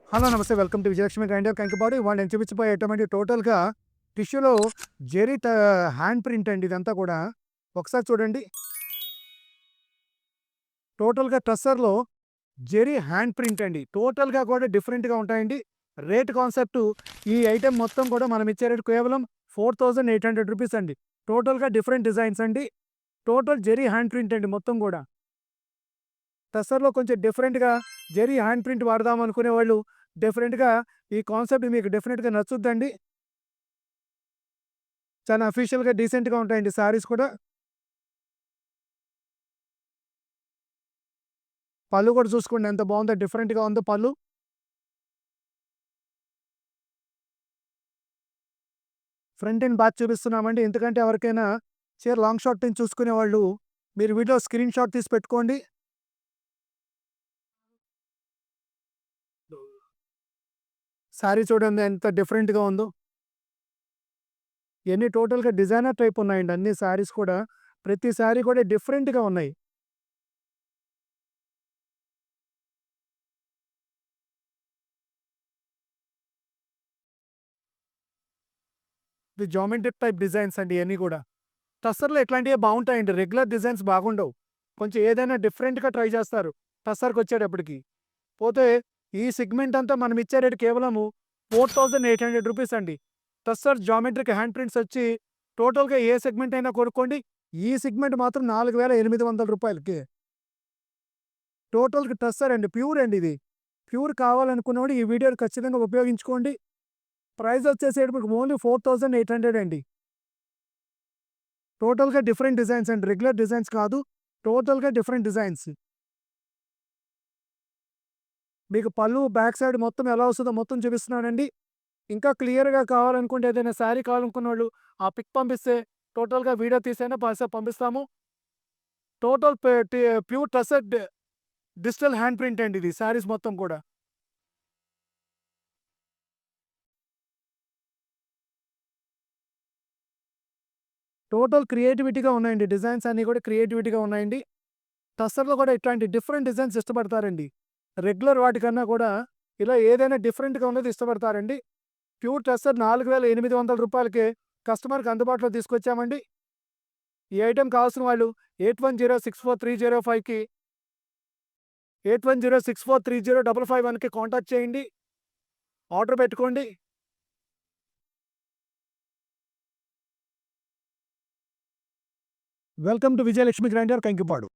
Hello నమస్తే. Welcome to Vijayalakshmi grinder Kankipadu. ఇవాళ నేను చూపించబోయే ఐటమ్ అండి టోటల్‌గా టిష్యూలో జెరీ హ్యాండ్ ప్రింట్ అండి ఇదంతా కూడా. ఒకసారి చూడండి. టోటల్‌గా టస్సర్‌లో జెరీ హ్యాండ్ ప్రింట్ అండి. టోటల్‌గా కూడా డిఫరెంట్‌గా ఉంటాయండి. రేట్ కాన్సెప్ట్ ఈ ఐటెమ్ మొత్తం కూడా మనం ఇచ్చే రేట్ కేవలం రూ. 4800 అండి. టోటల్‌గా డిఫరెంట్ డిజైన్స్ అండి. టోటల్ జెరీ హ్యాండ్ ప్రింట్ అండి మొత్తం కూడా. టస్సర్‌లో కొంచెం డిఫరెంట్‌గా జెరీ హ్యాండ్ ప్రింట్ వాడదాం అనుకునే వాళ్ళు డెఫినెట్‌గా ఈ కాన్సెప్ట్ మీకు డెఫినెట్‌గా నచ్చుద్దండి. చాలా అఫీషియల్‌గా డీసెంట్‌గా ఉంటాయండి సారీస్ కూడా. పళ్ళు కూడా చూసుకోండి ఎంత బాగుందో, డిఫరెంట్‌గా ఉందో పళ్ళు. ఫ్రంట్ అండ్ బ్యాక్ చూపిస్తున్నామండి. ఎందుకంటే ఎవరికైనా చీర లాంగ్ షాట్ నుంచి చూసుకునేవాళ్ళు మీరు వీడియో స్క్రీన్ షాట్ తీసి పెట్టుకోండి. సారీ చూడండి ఎంత డిఫరెంట్‌గా ఉందో. ఇయన్నీ టోటల్‌గా డిజైనర్ టైప్ ఉన్నాయండి అన్ని సారీస్ కూడా. ప్రతి సారీ కూడా డిఫరెంట్‌గా ఉన్నాయి. ఇది జామెట్రిక్ టైప్ డిజైన్స్ అండి ఇయన్నీ కూడా. టస్సర్‌లో ఇట్లాంటివే బావుంటాయండి. రెగ్యులర్ డిజైన్స్ బాగుండవు. కొంచెం ఏదైనా డిఫరెంట్‌గా ట్రై చేస్తారు టస్సర్‌కొచ్చేటప్పటికి. పోతే ఈ సెగ్మెంట్ అంతా మనం ఇచ్చే రేట్ కేవలము రూ. 4800 అండి. టస్సర్ జామెట్రిక్ హ్యాండ్ ప్రింట్స్ వచ్చి టోటల్‌గా ఏ సెగ్మెంట్ అయినా కొనుక్కోండి. ఈ సెగ్మెంట్ మాత్రం రూ. 4800కి. టోటల్‌గా టస్సర్ అండి. ప్యూర్ అండి ఇది. ప్యూర్ కావాలనుకున్నవాడు ఈ వీడియోని ఖచ్చితంగా ఉపయోగించుకోండి. ప్రైస్ వచ్చేసేటప్పటికి ఓన్లీ 4800 అండి. టోటల్‌గా డిఫరెంట్ డిజైన్స్ అండి. రెగ్యులర్ డిజైన్స్ కాదు. టోటల్‌గా డిఫరెంట్ డిజైన్స్. మీకు పళ్ళు, బ్యాక్ సైడ్ మొత్తం ఎలా వస్తదో మొత్తం చూపిస్తున్నానండి. ఇంకా క్లియర్‌గా కావాలనుకుంటే ఏదైనా శారీ కావాలనుకున్నోళ్ళు ఆ పిక్ పంపిస్తే టోటల్‌గా వీడియో తీసైనా పంపిస్తాము. Total pay T pure tussar digital hand print అండి ఇది శారీస్ మొత్తం కూడా. టోటల్ క్రియేటివిటీగా ఉన్నాయండి. డిజైన్స్ అన్నీ కూడా క్రియేటివిటీగా ఉన్నాయండి. టస్సర్‌లో కూడా ఇట్లాంటి డిఫరెంట్ డిజైన్స్ ఇష్టపడతారండి. రెగ్యులర్ వాటికన్నా కూడా ఇలా ఏదైనా డిఫరెంట్‌గా ఉన్నది ఇష్టపడతారండి. ప్యూర్ టస్సర్ రూ. 4800కే కస్టమర్‌కి అందుబాటులో తీసుకొచ్చామండి. ఈ ఐటెమ్ కావాల్సిన వాళ్ళు 81064305కి 8106430551కి కాంటాక్ట్ చేయండి. ఆర్డర్ పెట్టుకోండి. Welcome to Vijayalakshmi grinder Kankipadu.